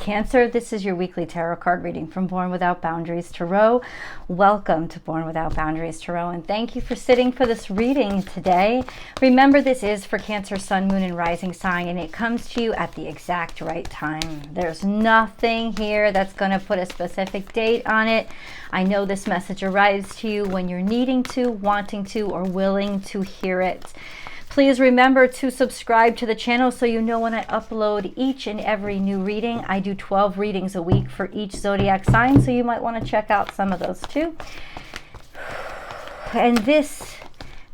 Cancer. This is your weekly tarot card reading from Born Without Boundaries Tarot. Welcome to Born Without Boundaries Tarot, and thank you for sitting for this reading today. Remember, this is for Cancer, Sun, Moon, and Rising sign, and it comes to you at the exact right time. There's nothing here that's going to put a specific date on it. I know this message arrives to you when you're needing to, wanting to, or willing to hear it. Please remember to subscribe to the channel so you know when I upload each and every new reading. I do 12 readings a week for each zodiac sign, so you might want to check out some of those too. And this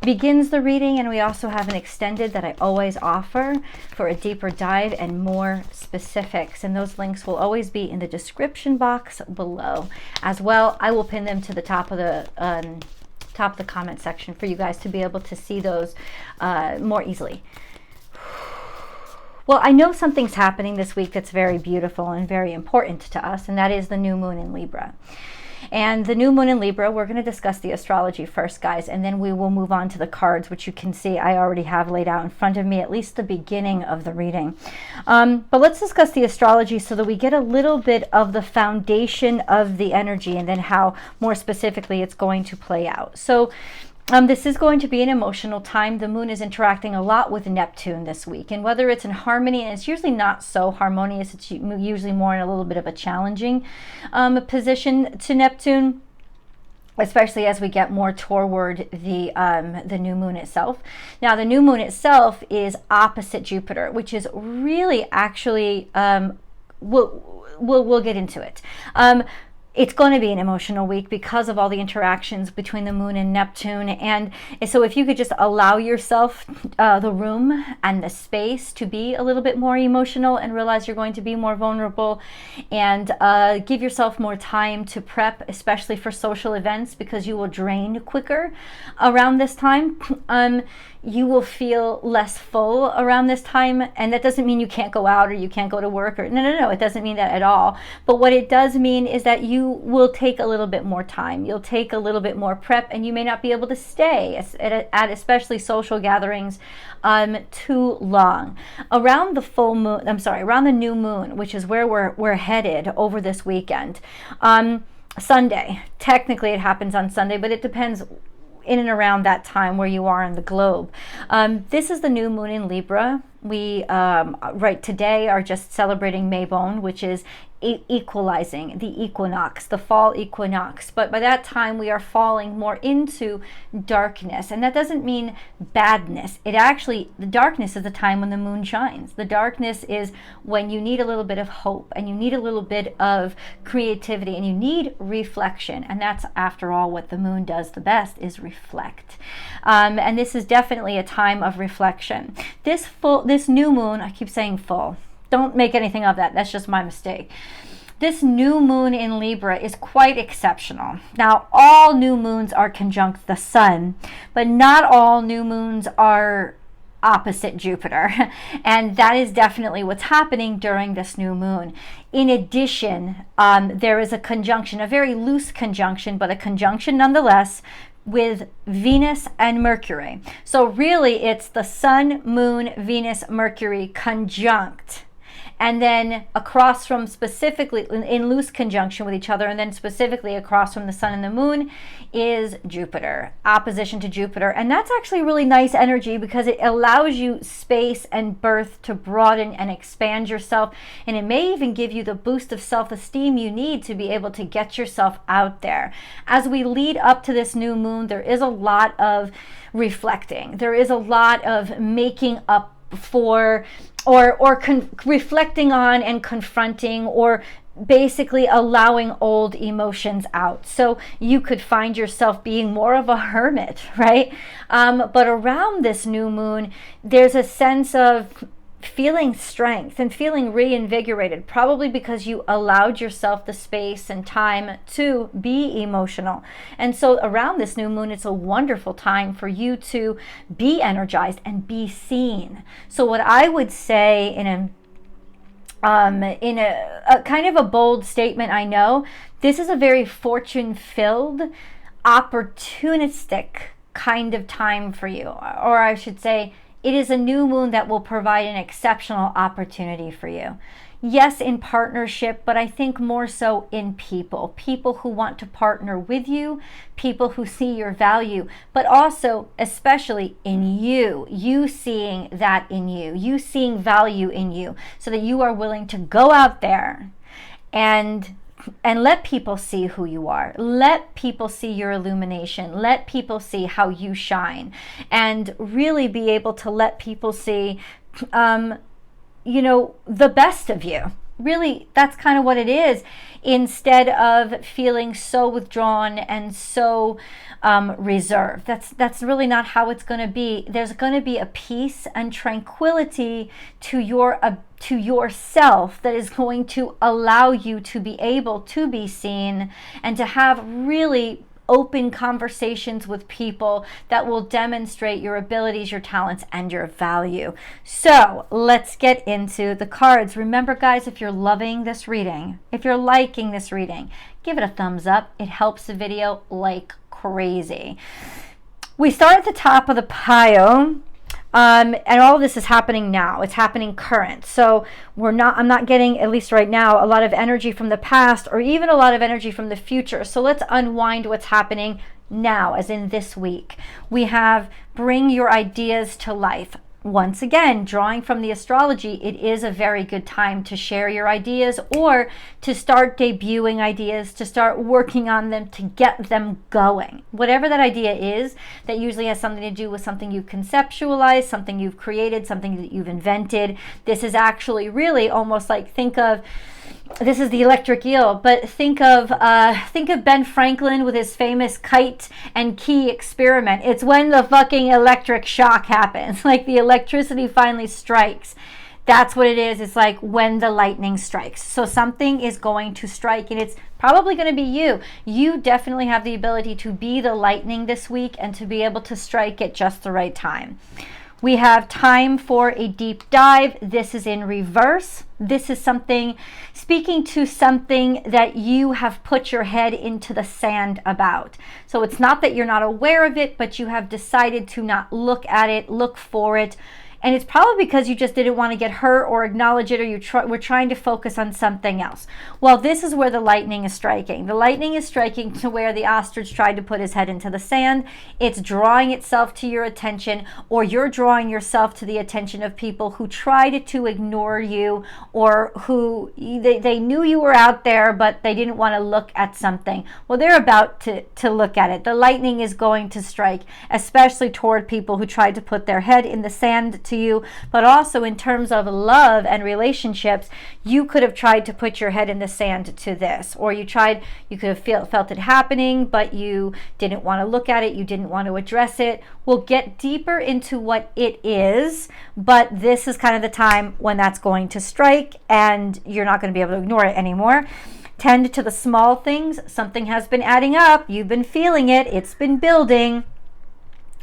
begins the reading, and we also have an extended that I always offer for a deeper dive and more specifics. And those links will always be in the description box below. As well, I will pin them to the top of the comment section for you guys to be able to see those more easily. Well, I know something's happening this week that's very beautiful and very important to us, and that is the new moon in Libra. And the new moon in Libra, we're going to discuss the astrology first, guys, and then we will move on to the cards, which you can see I already have laid out in front of me, at least the beginning of the reading. But let's discuss the astrology so that we get a little bit of the foundation of the energy and then how more specifically it's going to play out. So this is going to be an emotional time. The moon is interacting a lot with Neptune this week, and whether it's in harmony, and it's usually not so harmonious, it's usually more in a little bit of a challenging position to Neptune, especially as we get more toward the new moon itself. Now, the new moon itself is opposite Jupiter, which is really actually we'll get into it. It's going to be an emotional week because of all the interactions between the moon and Neptune. And so if you could just allow yourself the room and the space to be a little bit more emotional and realize you're going to be more vulnerable, and give yourself more time to prep, especially for social events, because you will drain quicker around this time. You will feel less full around this time, and that doesn't mean you can't go out or you can't go to work, or no, it doesn't mean that at all. But what it does mean is that you will take a little bit more time, you'll take a little bit more prep, and you may not be able to stay at especially social gatherings too long. Around the full moon, around the new moon, which is where we're headed over this weekend, Sunday, technically it happens on Sunday, but it depends in and around that time where you are in the globe. This is the new moon in Libra. We right today are just celebrating Maybone, which is equalizing, the equinox, the fall equinox. But by that time we are falling more into darkness, and that doesn't mean badness. It actually, the darkness is the time when the moon shines. The darkness is when you need a little bit of hope, and you need a little bit of creativity, and you need reflection. And that's, after all, what the moon does the best, is reflect. And this is definitely a time of reflection. This new moon, I keep saying full, don't make anything of that, that's just my mistake. This new moon in Libra is quite exceptional. Now, all new moons are conjunct the sun, but not all new moons are opposite Jupiter. And that is definitely what's happening during this new moon. In addition, there is a conjunction, a very loose conjunction, but a conjunction nonetheless, with Venus and Mercury. So really it's the Sun, Moon, Venus, Mercury conjunct, and then across from, specifically in loose conjunction with each other, and then specifically across from the sun and the moon, is Jupiter, opposition to Jupiter. And that's actually really nice energy because it allows you space and birth to broaden and expand yourself, and it may even give you the boost of self-esteem you need to be able to get yourself out there. As we lead up to this new moon, there is a lot of reflecting, there is a lot of making up for, or reflecting on and confronting, or basically allowing old emotions out. So you could find yourself being more of a hermit, right? But around this new moon, there's a sense of feeling strength and feeling reinvigorated, probably because you allowed yourself the space and time to be emotional. And so around this new moon, it's a wonderful time for you to be energized and be seen. So what I would say in a kind of a bold statement, I know this is a very fortune-filled, opportunistic kind of time for you, or I should say it is a new moon that will provide an exceptional opportunity for you. Yes, in partnership, but I think more so in people. People who want to partner with you, people who see your value, but also, especially in you. You seeing that in you. You seeing value in you, so that you are willing to go out there and let people see who you are. Let people see your illumination. Let people see how you shine. And really be able to let people see you know, the best of you. Really, that's kind of what it is, instead of feeling so withdrawn and so reserved. That's really not how it's going to be. There's going to be a peace and tranquility to yourself that is going to allow you to be able to be seen and to have really open conversations with people that will demonstrate your abilities, your talents, and your value. So let's get into the cards. Remember, guys, if you're loving this reading, if you're liking this reading, give it a thumbs up. It helps the video like crazy. We start at the top of the pile. And all of this is happening now. It's happening current. So I'm not getting, at least right now, a lot of energy from the past or even a lot of energy from the future. So let's unwind what's happening now, as in this week. We have bring your ideas to life. Once again, drawing from the astrology, it is a very good time to share your ideas or to start debuting ideas, to start working on them, to get them going. Whatever that idea is, that usually has something to do with something you've conceptualized, something you've created, something that you've invented. This is actually really almost like, this is the electric eel, but think of Ben Franklin with his famous kite and key experiment. It's when the fucking electric shock happens, like the electricity finally strikes. That's what it is. It's like when the lightning strikes. So something is going to strike, and it's probably going to be you. You definitely have the ability to be the lightning this week and to be able to strike at just the right time. We have time for a deep dive. This is in reverse. This is something, speaking to something that you have put your head into the sand about. So it's not that you're not aware of it, but you have decided to not look at it, look for it. And it's probably because you just didn't want to get hurt or acknowledge it, or you were trying to focus on something else. Well, this is where the lightning is striking. The lightning is striking to where the ostrich tried to put his head into the sand. It's drawing itself to your attention, or you're drawing yourself to the attention of people who tried to ignore you, or who they knew you were out there, but they didn't want to look at something. Well, they're about to look at it. The lightning is going to strike, especially toward people who tried to put their head in the sand to you, but also in terms of love and relationships. You could have tried to put your head in the sand to this, or you could have felt it happening, but you didn't want to look at it, you didn't want to address it. We'll get deeper into what it is, but this is kind of the time when that's going to strike, and you're not going to be able to ignore it anymore. Tend to the small things. Something has been adding up. You've been feeling it. It's been building.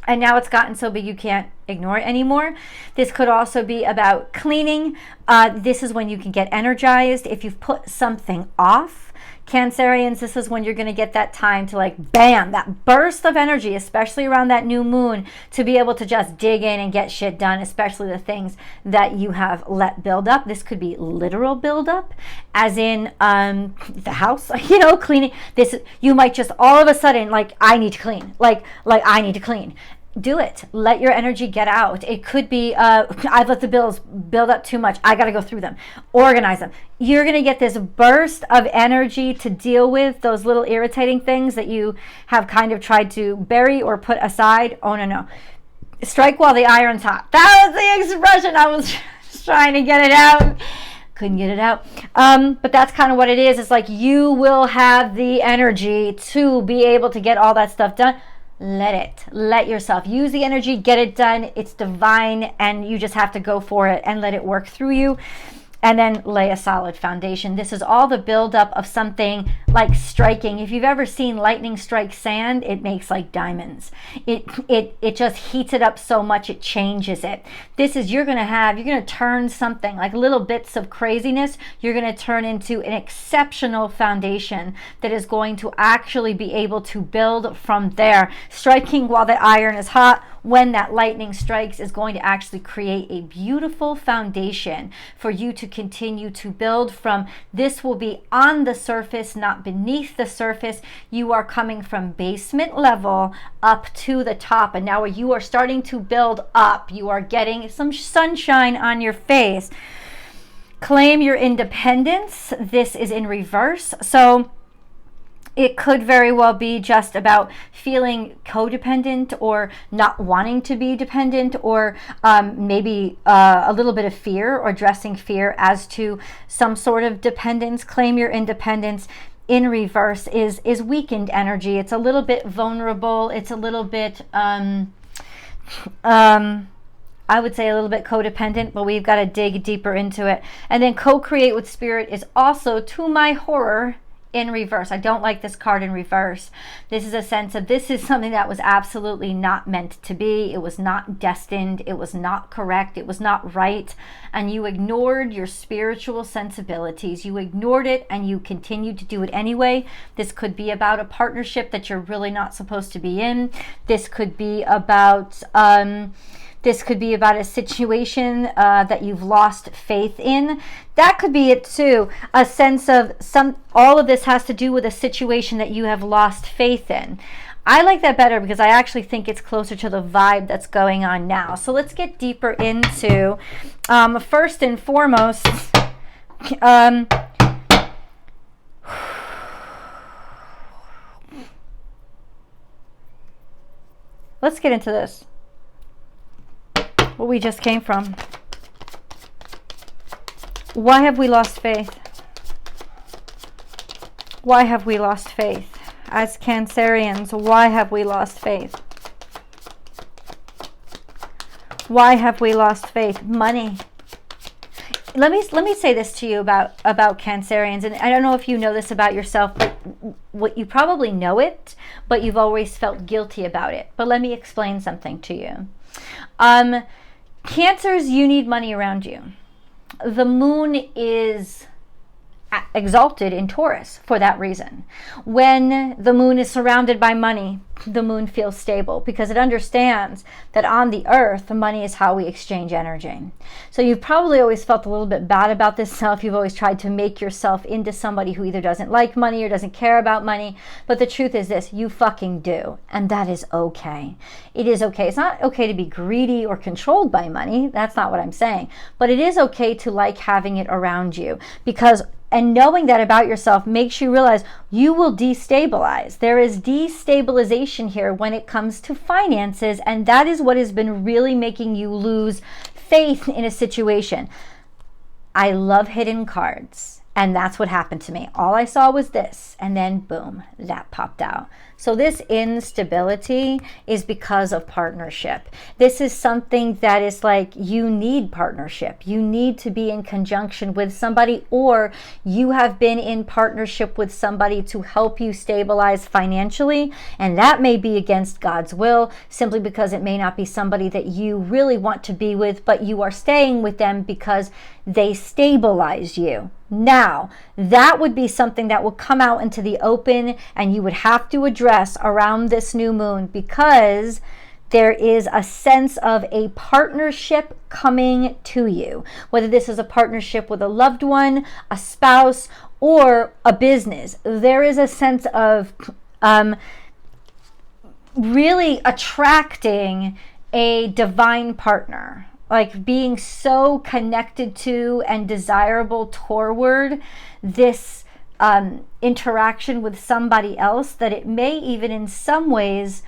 And now it's gotten so big you can't ignore it anymore. This could also be about cleaning. This is when you can get energized. If you've put something off, Cancerians, this is when you're going to get that time to, like, bam, that burst of energy, especially around that new moon, to be able to just dig in and get shit done, especially the things that you have let build up. This could be literal build up, as in the house, cleaning. You might just all of a sudden, like, I need to clean. Like I need to clean. Do it. Let your energy get out. It could be, I've let the bills build up too much. I got to go through them. Organize them. You're going to get this burst of energy to deal with those little irritating things that you have kind of tried to bury or put aside. Oh, no. Strike while the iron's hot. That was the expression. I was trying to get it out. Couldn't get it out. But that's kind of what it is. It's like you will have the energy to be able to get all that stuff done. Let yourself use the energy, get it done. It's divine, and you just have to go for it and let it work through you. And then lay a solid foundation. This is all the buildup of something like striking. If you've ever seen lightning strike sand, it makes like diamonds. It just heats it up so much it changes it. This is, you're gonna turn something like little bits of craziness, you're gonna turn into an exceptional foundation that is going to actually be able to build from there. Striking while the iron is hot when that lightning strikes is going to actually create a beautiful foundation for you to continue to build from. This will be on the surface, not beneath the surface. You are coming from basement level up to the top, and now you are starting to build up. You are getting some sunshine on your face. Claim your independence. This is in reverse. So it could very well be just about feeling codependent or not wanting to be dependent, or maybe a little bit of fear, or addressing fear as to some sort of dependence. Claim your independence in reverse is weakened energy. It's a little bit vulnerable. It's a little bit I would say a little bit codependent, but we've got to dig deeper into it. And then co-create with spirit is also, to my horror, in reverse. I don't like this card in reverse. This is a sense of, this is something that was absolutely not meant to be. It was not destined. It was not correct. It was not right. And you ignored your spiritual sensibilities. You ignored it and you continued to do it anyway. This could be about a partnership that you're really not supposed to be in. This could be about a situation that you've lost faith in. That could be it too. A sense of all of this has to do with a situation that you have lost faith in. I like that better because I actually think it's closer to the vibe that's going on now. So let's get deeper into, first and foremost, let's get into this. What we just came from. Why have we lost faith? Why have we lost faith? As Cancerians, why have we lost faith? Why have we lost faith? Money. Let me say this to you about Cancerians, and I don't know if you know this about yourself, but what you probably know it, but you've always felt guilty about it. But let me explain something to you. Cancers, you need money around you. The moon is exalted in Taurus for that reason. When the moon is surrounded by money, the moon feels stable because it understands that on the earth, money is how we exchange energy. So you've probably always felt a little bit bad about this self. You've always tried to make yourself into somebody who either doesn't like money or doesn't care about money. But the truth is this, you fucking do. And that is okay. It is okay. It's not okay to be greedy or controlled by money. That's not what I'm saying. But it is okay to like having it around you, because and knowing that about yourself makes you realize you will destabilize. There is destabilization here when it comes to finances, and that is what has been really making you lose faith in a situation. I love hidden cards, and that's what happened to me. All I saw was this, and then boom, that popped out. So this instability is because of partnership. This is something that is like, you need partnership. You need to be in conjunction with somebody, or you have been in partnership with somebody to help you stabilize financially. And that may be against God's will, simply because it may not be somebody that you really want to be with, but you are staying with them because they stabilize you. Now, that would be something that will come out into the open, and you would have to address around this new moon, because there is a sense of a partnership coming to you. Whether this is a partnership with a loved one, a spouse, or a business, there is a sense of really attracting a divine partner. Like being so connected to and desirable toward this interaction with somebody else that it may even in some ways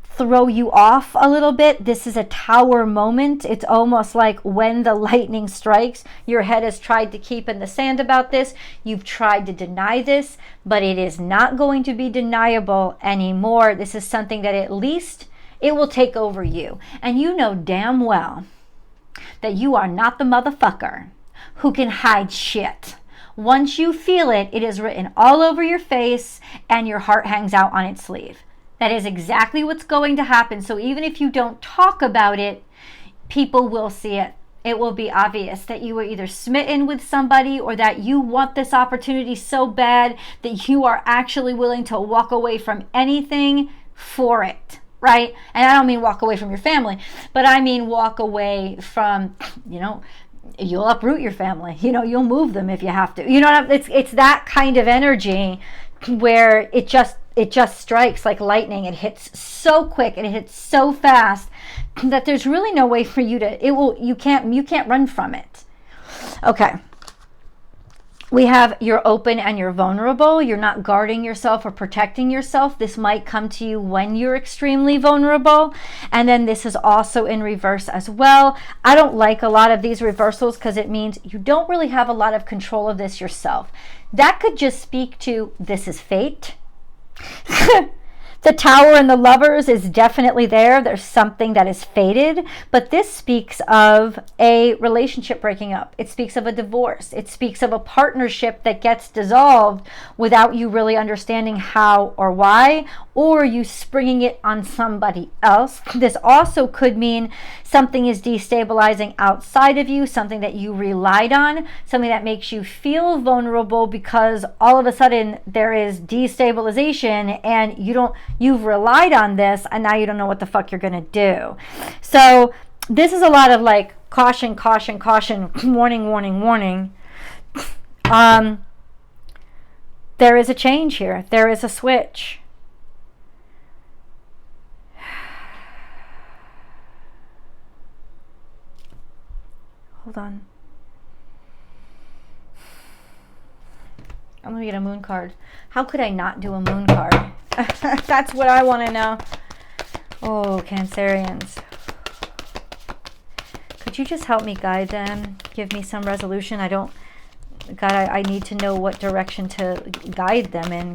throw you off a little bit. This is a tower moment. It's almost like when the lightning strikes, your head has tried to keep in the sand about this. You've tried to deny this, but it is not going to be deniable anymore. This is something that at least it will take over you. And you know damn well that you are not the motherfucker who can hide shit. Once you feel it, it is written all over your face and your heart hangs out on its sleeve. That is exactly what's going to happen. So even if you don't talk about it, people will see it. It will be obvious that you were either smitten with somebody, or that you want this opportunity so bad that you are actually willing to walk away from anything for it. right? And I don't mean walk away from your family, but I mean walk away from, you'll uproot your family, you'll move them if you have to. It's that kind of energy where it just strikes like lightning. It hits so quick and it hits so fast that there's really no way for you to, you can't run from it. Okay. We have you're open and you're vulnerable. You're not guarding yourself or protecting yourself. This might come to you when you're extremely vulnerable. And then this is also in reverse as well. I don't like a lot of these reversals because it means you don't really have a lot of control of this yourself. That could just speak to this is fate. The Tower and the Lovers is definitely there. There's something that is fated, but this speaks of a relationship breaking up. It speaks of a divorce. It speaks of a partnership that gets dissolved without you really understanding how or why, or you springing it on somebody else. This also could mean something is destabilizing outside of you, something that you relied on, something that makes you feel vulnerable because all of a sudden there is destabilization and you've relied on this and now you don't know what the fuck you're gonna do. So this is a lot of like caution, caution, caution, warning, warning, warning. There is a change here. There is a switch. Hold on. I'm gonna get a moon card. How could I not do a moon card? That's what I want to know. Oh, Cancerians. Could you just help me guide them? Give me some resolution. I need to know what direction to guide them in.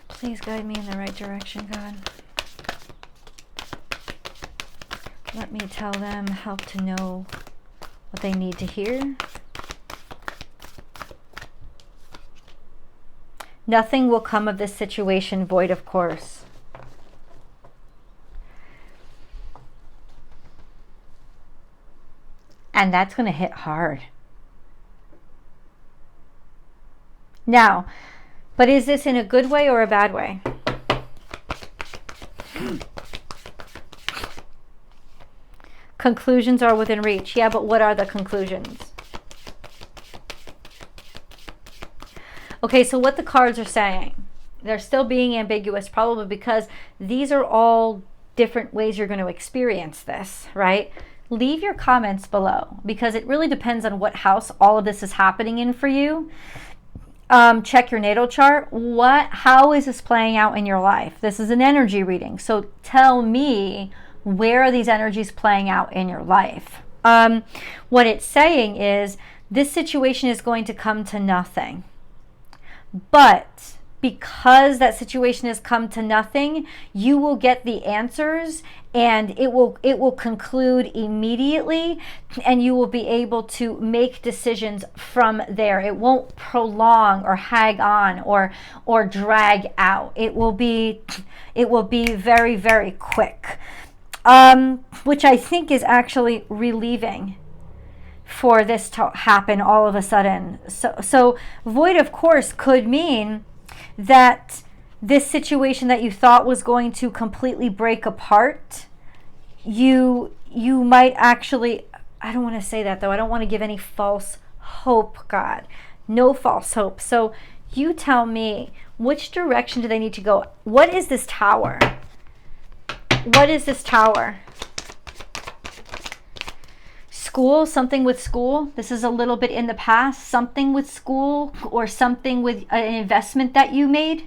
Please guide me in the right direction, God. Let me tell them, help to know what they need to hear. Nothing will come of this situation void of course. And that's going to hit hard. Now, but is this in a good way or a bad way? Conclusions are within reach. Yeah, but what are the conclusions? Okay, so what the cards are saying, they're still being ambiguous, probably because these are all different ways you're going to experience this, right? Leave your comments below because it really depends on what house all of this is happening in for you. Check your natal chart. How is this playing out in your life? This is an energy reading. So tell me, where are these energies playing out in your life? What it's saying is this situation is going to come to nothing. But because that situation has come to nothing, you will get the answers and it will conclude immediately and you will be able to make decisions from there. It won't prolong or hang on or drag out. It will be very, very quick. Which I think is actually relieving for this to happen all of a sudden. So void of course could mean that this situation that you thought was going to completely break apart, you might actually, I don't want to say that though, I don't want to give any false hope, God. No false hope. So you tell me, which direction do they need to go? What is this Tower? What is this Tower? School, something with school. This is a little bit in the past. Something with school or something with an investment that you made.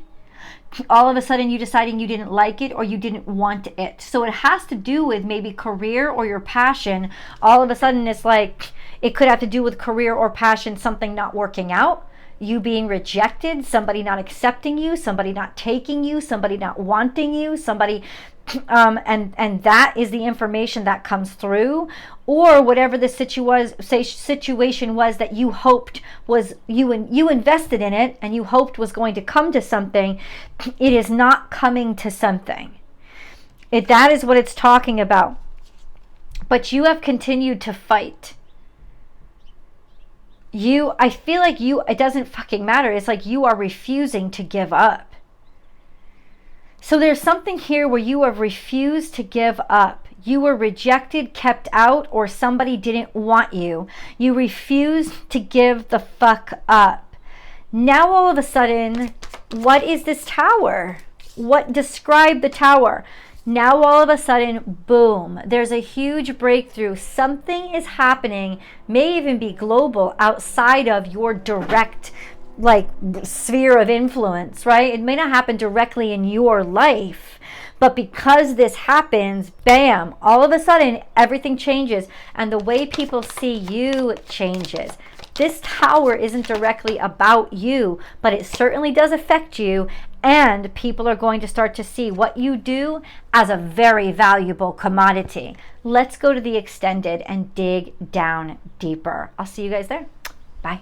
All of a sudden you deciding you didn't like it or you didn't want it. So it has to do with maybe career or your passion. All of a sudden it's like, it could have to do with career or passion, something not working out. You being rejected, somebody not accepting you, somebody not taking you, somebody not wanting you, somebody and that is the information that comes through, or whatever the situation was that you hoped was, you invested in it and you hoped was going to come to something. It is not coming to something. That is what it's talking about. but you have continued to fight. I feel like it doesn't fucking matter. It's like you are refusing to give up. So there's something here where you have refused to give up. You were rejected, kept out, or somebody didn't want you. You refused to give the fuck up. Now all of a sudden, what is this tower? Describe the tower? Now all of a sudden, boom, there's a huge breakthrough. Something is happening, may even be global, outside of your direct sphere of influence, right? It may not happen directly in your life, but because this happens, bam, all of a sudden everything changes and the way people see you changes. This tower isn't directly about you, but it certainly does affect you, and people are going to start to see what you do as a very valuable commodity. Let's go to the extended and dig down deeper. I'll see you guys there. Bye.